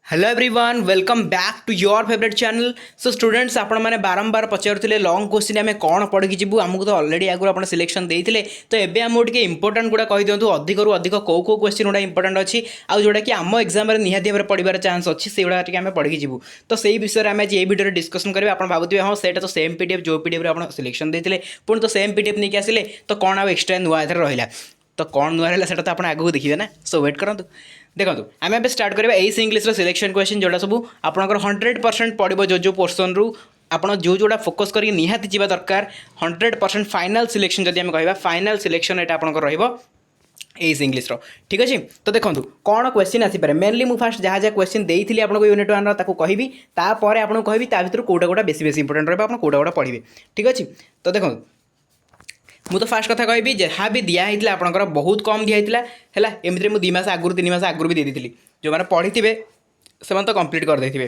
Hello everyone welcome back to your favourite channel. So students आपण मैंने बारंबार पचारुले long question आम कौन पढ़ी जीवु आमको तो ऑलरेडी आगुरी आप सिलेक्शन देते तो एबे आमको टे इंपोर्टेंट गुड़ा कही दिंतु अधिक रु अधिक कौ कौ क्वेश्चन गुड़ा इंपोर्टेंट अच्छी आउ जोटा कि आम एग्जाम निहाती भाव पढ़ार चान्स अच्छी से गुड़ा आम पढ़ी जीवु तो सही विषय में आज ये वीडियो डिस्कसन करेंगे। आप भावुए हाँ से तो सेम पीडीएफ जो पीडीएफ आप सिलेक्शन देते पुणी तो सेम पीडीएफ नहीं आसिले तो कौन आउ एक्सट्रा नुआ रहा तो कौन नुआ रहा से आप आगू देखिए ना। सो वेट करूँ देखो आम ए स्टार्ट करेंगे एस इंग्लीश सिलेक्शन क्वेश्चन जोटा सब आपंकर 100% पड़ो जो पोर्सन रु आप जोड़ा फोकस करके निहाती जीवा दरकार 100% फाइनाल सिलेक्शन जब आम कह फाइनाल सिलेक्शन यहाँ आपंकर रईस इंग्लीश ठीक अच्छे। तो देखो कौन क्वेश्चन आसीपे मेनली मुझे फास्ट जहाँ जहाँ क्वेश्चन देती आपको यूनिट वन ताको कहि तापर आपको कहि भर कौटा कौटा बेसी बेसी इंपोर्टेंट रहा आप कौटा कौटा पढ़े ठीक अच्छे। तो देखो मुझे तो फास्ट कथा कहि जहाँ भी दिखाई आपंकर बहुत कम दिखाई है एमती मुझे 2 मास आगुरी 3 मास आगुरी भी देती जो मैंने पढ़ी थे से तो कंप्लीट कर देते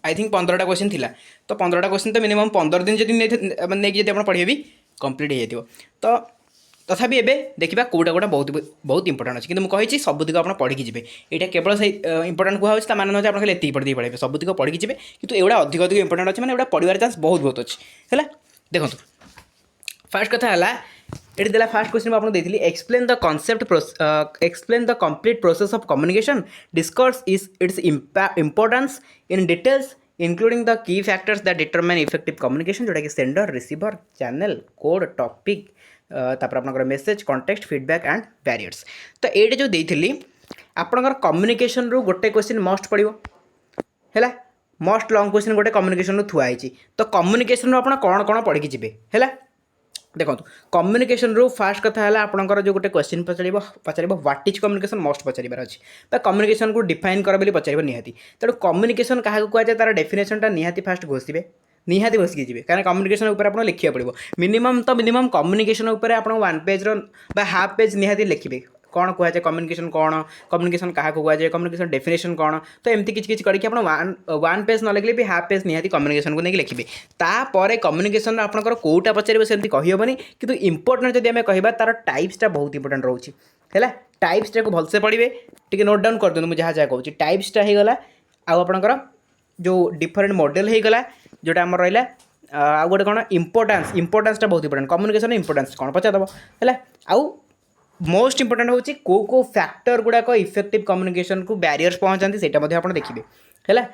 आई थिंक 15टा क्वेश्चन थिला तो 15टा क्वेश्चन तो मिनिमम 15 दिन जब आप पढ़े भी कंप्लीट हो जाए तो तथापि एबे देखा कौटा कौटा बहुत बहुत इंपोर्टेंट अच्छी कि कही सबुतिक आप पढ़ी जी यहाँ केवल से इंपोर्टेंट कहा मान ना आप ये पढ़ी पढ़े सबुतिक पढ़ी जी कि एवढा अधिक अधिक इंपोर्टेंट अच्छे मैंने पढ़ार चान्स बहुत बहुत अच्छी है। देखो फास्ट कथा है ये देला फास्ट क्वेश्चन में आपको देती explain the concept explain the complete process of communication discuss is it's importance in details including the key factors that determine effective communication जोटा कि sender receiver channel code topic तापर आपनकर message context feedback and barriers. तो ये जो देती आपनकर communication रु गोटे क्वेश्चन मस्ट पड़ो है मस्ट लॉन्ग क्वेश्चन गोटे कम्युनिकेशन रु थुआई तो कम्युनिकेशन रु आप कौन कौन पढ़ी जी है। देखो कम्युनिकेशन रु फास्ट कथा है आपंकर जो गोटे क्वेश्चन पचार व्हाट इज कम्युनिकेशन मस्ट पचार अच्छी कम्युनिकेशन को डिफाइन कर बोली पचार निहाती तेणु कम्युनिकेशन क्या कहुए तार डेफिनेशन निहाती फास्ट घोषे निहाती घोषिकी जी कारण कम्युनिकेशन उपर आप लिखा पड़ो मिनिमम तो मिनिमम कम्युनिकेशन उपर आप 1 पेज हाफ पेज निहाती लिखिए कौन कहुए कम्युनिकेशन कौन कम्युनिकेशन क्या कहुए कम्युनिकेशन डेफिनेशन कौन तो एमती किसी करके वन पेज न लिखले भी हाफ पेज निहाती कम्युनिकेशन को लेकिन लिखिए तापर कम्युनिकेशन आपंकर कौटा पचारे सेमती कहीहबनी कि इंपोर्टेंट जब आम कह तार टाइप्सटा बहुत इंपोर्टेंट रोचे है टाइप्सटा को भलसे पढ़े टी नोट डाउन कर दिखाँ मुझे जहाँ जहाँ कहूँ टाइप्सटा होगला आपंकर जो डिफरेंट मॉडल होगला जोटा आम रहा आउ गोटे कौन इंपोर्टेंसटा बहुत इंपोर्टेंट कम्युनिकेशन इंपोर्टेंस कौन पचारदेव है आउ मोस्ट इंपोर्टेंट हूँ को फैक्टर गुड़ाक इफेक्टिव कम्युनिकेशन को बैरियर्स पहुँचाती से आप देखिए है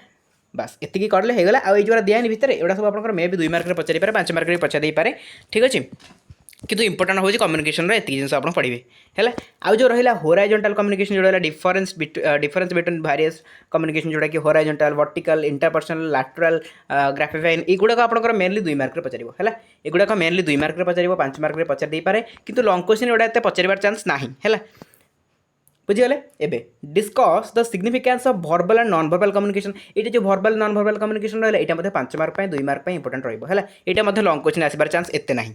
बस एति करले होगला आ जो दिखानी भितर एटा सब आप मे भी 2 मार्क पचारि पारे 5 मार्क पचार पारे ठीक अच्छे किंतु इंपोर्टेंट हूँ कम्युनिकेशन एति जिन आप पढ़े है आउ जो रहा होराइजोंटाल कम्युनिकेशन जो डिफरेंस बिटवीन वेरियस कम्युनिकेशन जोटा कि होराइजोंटाल वर्टिकल इंटरपर्सनल लैटरल ग्राफिफाइन युड़ाक आप मेनली 2 मार्क पचार है युड़ाक मेनली 2 मार्क पचार 5 मार्क पचार पारे कि लॉन्ग क्वेश्चन एटा एत पचार चान्स ना है बुझीगले एबे discuss the significance of verbal and non verbal communication ये जो वर्बल नॉन वर्बल कम्युनिकेशन रहा है 5 मार्क 2 मार्क इंपोर्टेंट रहा है यहाँ लॉन्ग क्वेश्चन आसबार चान्स एते ना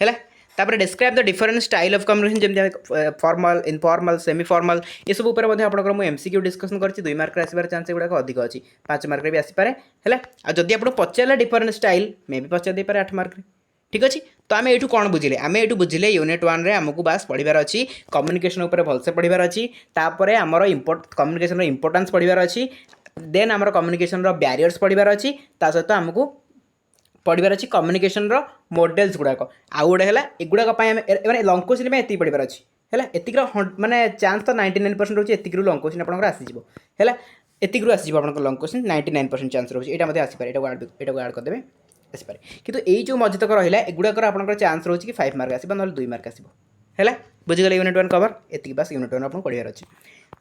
है तापर describe the different style of communication जमी फॉर्मल इनफॉर्मल सेमी फॉर्मल ये सब आपको मुझे एमसीक्यू डिस्कसन कर 2 मार्क आसबार चान्स गुड़ाक अधिक अच्छी 5 मार्क भी आसपे है जदि आपको पचारे डिफरेंट स्टाइल मे भी पचार दे पारे 8 मार्क ठीक अच्छे। तो आम यू कौन बुझे आम यू बुझे यूनिट 1 रे आमको बास पढ़ार अच्छी कम्युनिकेशन उपर भलसे पढ़ार अच्छी तापर आमर कम्युनिकेशन इंपोर्टेंस पढ़ार अच्छी देन आमर कम्युनिकेशन बैरियर्स पढ़ार अच्छी सहित आमको पढ़ार अच्छी कम्युनिकेशन मॉडल्स गुड़ाक आउ गोटे है एगुड़ाक मैंने लॉन्ग क्वेश्चन में एति पढ़ार अच्छी है एतिक माने चान्स तो 99% रोचे एतिक लॉन्ग क्वेश्चन आपंकर आसीज है एतिक आसीज आप लॉन्ग क्वेश्चन 99% चान्स रोचे यहाँ आसपे यहाँ ऐड करदे आसपे कि यही जो मझतक रहा एगुड़ाक आप चान्स रोचे कि 5 मार्क आसो ना 2 मार्क आसो है बुझीगले यूनिट 1 कवर एति बस यूनिट 1 आपको पढ़ार अच्छे।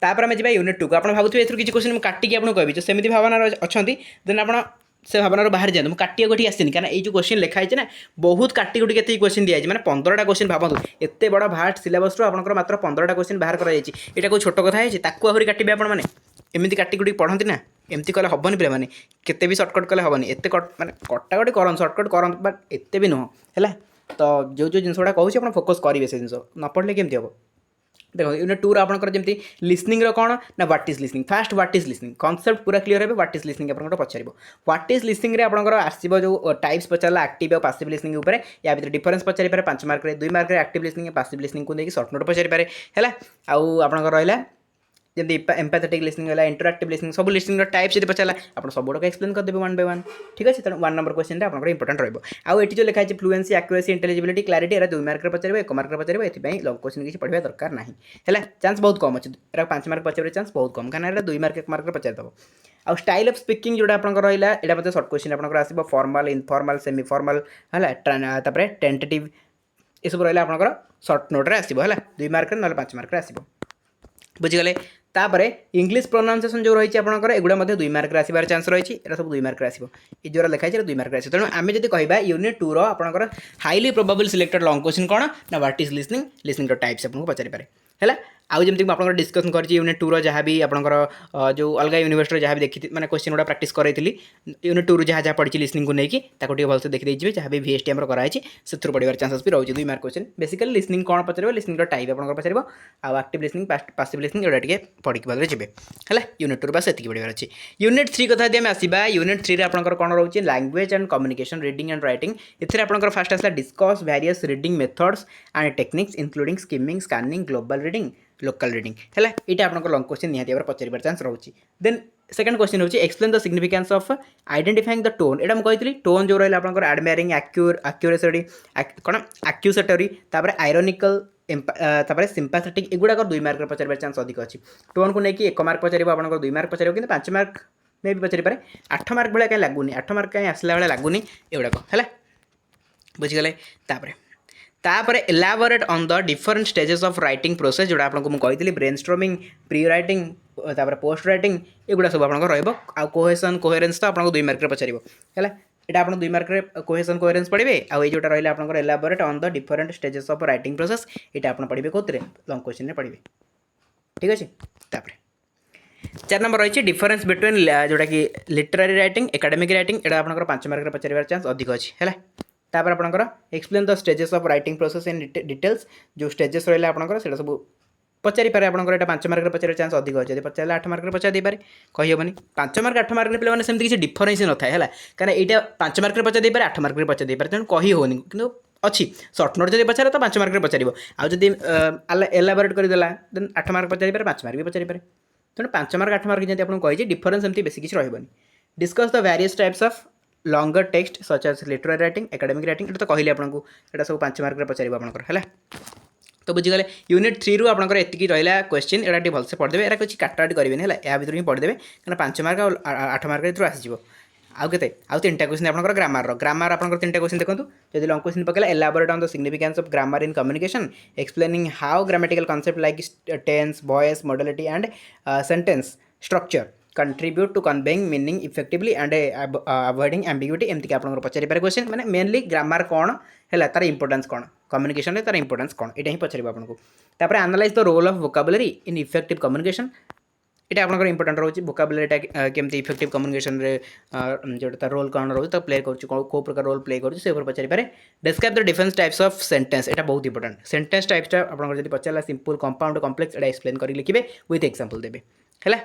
तापर आम जी यूनिट 2 को आप भावुए किसी क्वेश्चन काटिकी आपको कहबी जो सेमती भावना अच्छा देन आप से भावना बाहर जाए मुझे काटिया गोटी आसनी क्या ये क्वेश्चन लिखाई ना बहुत काटी गोटी के क्वेश्चन दिखाई मैंने 15टा क्वेश्चन भावतु एत बड़ा भास्ट सिलेबस आप मात्र 15टा क्वेश्चन बाहर कराई कोई छोट कथा है आहरी काटे आप मैंने एमती काटी गोटी पढ़ती ना एमती कले हेनी पे मैंने केते भी सर्टकट कले हेनी एत माने कटाकटी कर सर्टकट कर बट एत भी नुह है तो जो जिन गुड़ा कहूँ आप फोकस करेंगे से जिन न पढ़ले केमती हम देखो यूनिट 2 आपंकर जमी लिसनिंग कौन ना what is listening fast what is listening concept पूरा क्लियर है व्हाट इज लिसनिंग आप पचार व्हाट इज लिसनिंग रे आपंकर आसो जो टाइप्स पचारा एक्टिव और पैसिव लिसनिंग उपर या भीतर डिफरेंस पचारि पारे 5 mark 2 mark active listening passive listening को लेकिन सर्ट नोट पचारि पारे है आउ आपंकर रहा जमी एम्पैथेटिक लिसनिंग है इंटरैक्टिव लिसनिंग सब लिसनिंग टाइप्स जब पचारा आप सब गुड़क एक्सप्लेन करदेवे वन बाय वन ठीक अच्छे तेणु 1 नंबर क्वेश्चन आप इंपोर्टेंट रहा आउ ये जो लिखाई फ्लुएंसी एक्यूरेसी इंटेलिजिबिलिटी क्लैरिटी एरा 2 मार्क पचारे 1 मार्क पचारे ये लंग क्वेश्चन किसी पढ़ा दरकार ना है चांस बहुत कम अच्छे 5 मार्क पचारे चांस बहुत कम कहीं 2 मार्क 1 मार्क पचार देव आउ स्टाइल ऑफ स्पीकिंग जोड़ा आप रहा यहाँ मतलब सर्ट क्वेश्चन आप आसो फॉर्मल इनफॉर्मल सेमी फॉर्मल है टेंटेटिव ये सब रहा आपंकर सर्ट नोट्रे आसो है 2 मार्क ना 5 मार्क आसो बुझीगले तापर इंग्लिश प्रोनाउंसिएशन जो रही आपंकर एगुड़ा 2 मार्क आसबार चांस रही है सब 2 मार्क आसो ये जो लिखाई 2 मार्क आसो तेणु आम जब कह यूनिट 2 आपंकर highly probable selected long question कौन ना व्हाट इज लिसनिंग टाइप्स आपको पचारि पारे है आउ जमी आप डिस्कसन कर यूनिट 2 जहाँ भी आपंकर जो अलग यूनिवर्सिटी जहाँ भी देखी मैंने क्वेश्चन गुड़ा प्राक्ट करी यूनिट 2 जहाँ जहाँ पढ़ी लिसनिंग को लेकिन भलसे देखिए जहाँ भी VST आम कराई से पढ़ार चांसेस भी रही 2 मार्क क्वेश्चन बेसिकली लिसनिंग कौन पचार लिसनिंग टाइप आप पचार आउ एक्टिव लिसनिंग पासिव लिसनिंग जोड़ा टे पढ़ी भाग जी है यूनिट 2 बस ये पढ़ार अच्छे यूनिट 3 कथा आम आसवा यूनिट 3 आपंकर कौन रोचे language and communication reading and writing इतने आपंकर फास्ट आसला discuss various reading methods and techniques including skimming scanning global reading local reading है यहाँ आप लंग क्वेश्चन निहाती भाव पचार चांस रोचे देन सेकंड क्वेश्चन होची explain the significance of identifying the tone एटा मुझे कही टोन जो रहा आपंकर एडमायरिंग एक्यूरेसी कौन एक्यूसेटरी आयरोनिकल सिंपैथेटिक एगुड़ा 2 मार्क पचार चांस अधिक अच्छी टोन को लेकिन 1 मार्क पचार आप 2 मार्क पचार कि 5 मार्क मे भी पचारि पारे 8 मार्क भाई कहीं लगुनि 8 मार्क कहीं आसला भाई लगुनि एगुड़ाक है बुझीगले तापर elaborate on the different stages of writing process जोड़ा आपको मुझे ब्रेनस्टॉर्मिंग प्री राइटिंग तापर पोस्ट राइटिंग एगुड़ा सब आप कोहेसन कोहेरेंस तो आपको 2 मार्क पचार है यहाँ आप 2 मार्क कोहेसन कोहेरेंस पढ़े आउ जो रहा आपको elaborate on the different stages of writing process यहाँ आप पढ़े कौन लंग क्वेश्चन में पढ़े ठीक अच्छे तापर 4 नंबर रही डिफरेंस बिटवीन जोटा कि लिटरेरी राइटिंग एकेडमिक राइटिंग यहाँ आपको 5 मार्क पचार चांस अधिक अच्छी है तापर आपंकर explain the stages of writing process in details जो स्टेजेस रहा आपंकर से सब पचारि पारे आपंकर यहाँ 5 मार्क पचार चांस अधिक अच्छे पचार 8 मार्क पचार दे पारे कहीहबनी 5 मार्क 8 मार्क पे सेमती किसी डिफरेंस न था है कहीं यहाँ 5 मार्क पचार दे पारे 8 मार्क पचार दे पारे तेणु कही होनी कि अच्छी सर्ट नोट जब पचारे तो 5 मार्क पचार आदि एलाबोरेट करदेला देन 8 मार्क पचार पारे 5 मार्क भी पचार पारे तेणु 5 मार्क 8 मार्क जब आपको कही डिफरेंस एमती बेसी किसी रही discuss the various types of longer text such as literary writing academic writing ये तो कहली आपको यहाँ सब 5 मार्क पचार आपंकर है तो बुझीगले यूनिट 3 रु आपंकर एतिकी रहा क्वेश्चन यहाँ भलसे पढ़देवे यहाँ किसी काटाकाटी करेंगे है या भर ही पढ़देवे क्या 5 मार्क और 8 मार्क भर आसो आउ के आउ 3टा क्वेश्चन आपंकर ग्रामर आपंकर 3टा क्वेश्चन देखो जब लंग क्वेश्चन पकड़ा elaborate on the significance of grammar in communication explaining how grammatical concept like tense voice modality and sentence structure contribute to conveying meaning effectively and avoiding ambiguity एमती आप पचारि पारे question मैंने mainly grammar कौन है तार importance कौन communication तार importance कौन यहाँ ही पचार आपको तापर analyse the role of vocabulary in effective communication यहाँ आपंकर इंपोर्टेंट रोचे वोकाबुलरीटा केमती इफेक्टिव कम्युनिकेशन जो रोल कौन रोचे तो प्ले कौ प्रकार रोल प्ले कर पचारि पारे describe the different types of sentence यहाँ बहुत इंपोर्टेंट सेंटेंस टाइप्स आपको पचारा सिंपल कंपाउंड कॉम्प्लेक्स यहाँ एक्सप्लेन कर लिखे विथ एग्जांपल देवे है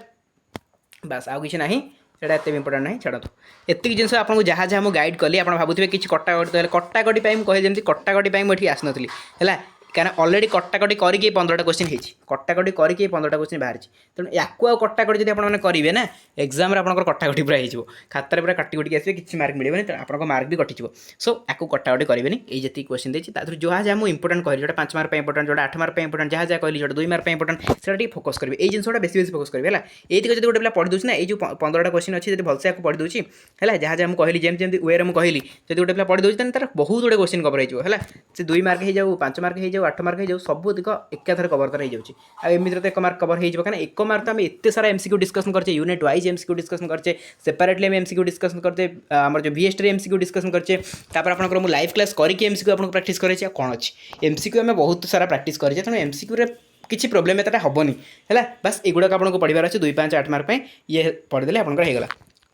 बस आउ कि ना यहाँ एत इंपोर्टेंट ना छाड़ू एतिक जिन आपको जहाँ जहाँ मुझे गाइड कली आप भावुए कि कटाकटी कटाकटी कहे जमी कटाकटी मुझे आसनी है क्या अलरेडी कटाकटी करके 15टा क्वेश्चन होती कटाकटी करके 15टा क्वेश्चन बाहर तेणु या कटाकटी जब आपने करेंगे ना एग्जाम आपंकर कटाकटी पूरा हो खातार पूरा काटी कुटी आसवे किसी मार्क मिले आप मार्क भी कटिज सो या कटाकटी करेंगे ये जी क्वेश्चन देती जहाँ जहाँ मुझे इंपोर्टेंट कहली जो 5 मार्क इंपोर्टेंट जो 8 मार्क इंपोर्टेंट जहाँ जहाँ कहली जो 2 मार्क इंपोर्टेंट से फोकस करेंगे ये जिनसा बेस बेस फोकस करेंगे है ये गोटे पिला पढ़ी दूसरी ना ये 15टा क्वेश्चन अच्छी जब भलसे पढ़ी दूसरी है जहाँ जहाँ मुझे कहली जमी वे मुझे कहली जब गोटे पिला पढ़ी दूसरी तार बहुत गुड़े क्वेश्चन कवर हो से 2 मार्क हो जाऊ 5 मार्क हो जाऊ 8 मार्क हो जाऊ सब दिक एकाथर कवर कर आमती तो 1 मार्क कवर हो कहीं 1 मार्क तो आम एत सारा एमसीक्यू डिस्कसन करचे यूनिट वाइज एमसीक्यू डिस्कसन करचे सेपरेटली एमसीक्यू डिस्कसन करते आम जो VST एमसीक्यू डिस्कसन करचे आपंकर मुझे लाइव क्लास करके एमसीक्यू आपको प्रैक्टिस करे कौन अच्छी एमसीक्यू आम बहुत सारा प्रैक्टिस करे तेणु एमसीक्यू किसी प्रोब्लेम एतटा हेनी है बस एगुड़ा आपको पढ़ार अच्छे 2 5 8 मार्क ये पढ़ीदे आपंकर होगा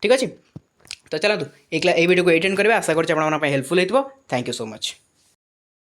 ठीक अच्छे तो चलतु ये वीडियो को एटेंड करेंगे आशा करते हेल्पफुल हो थैंक यू सो मच।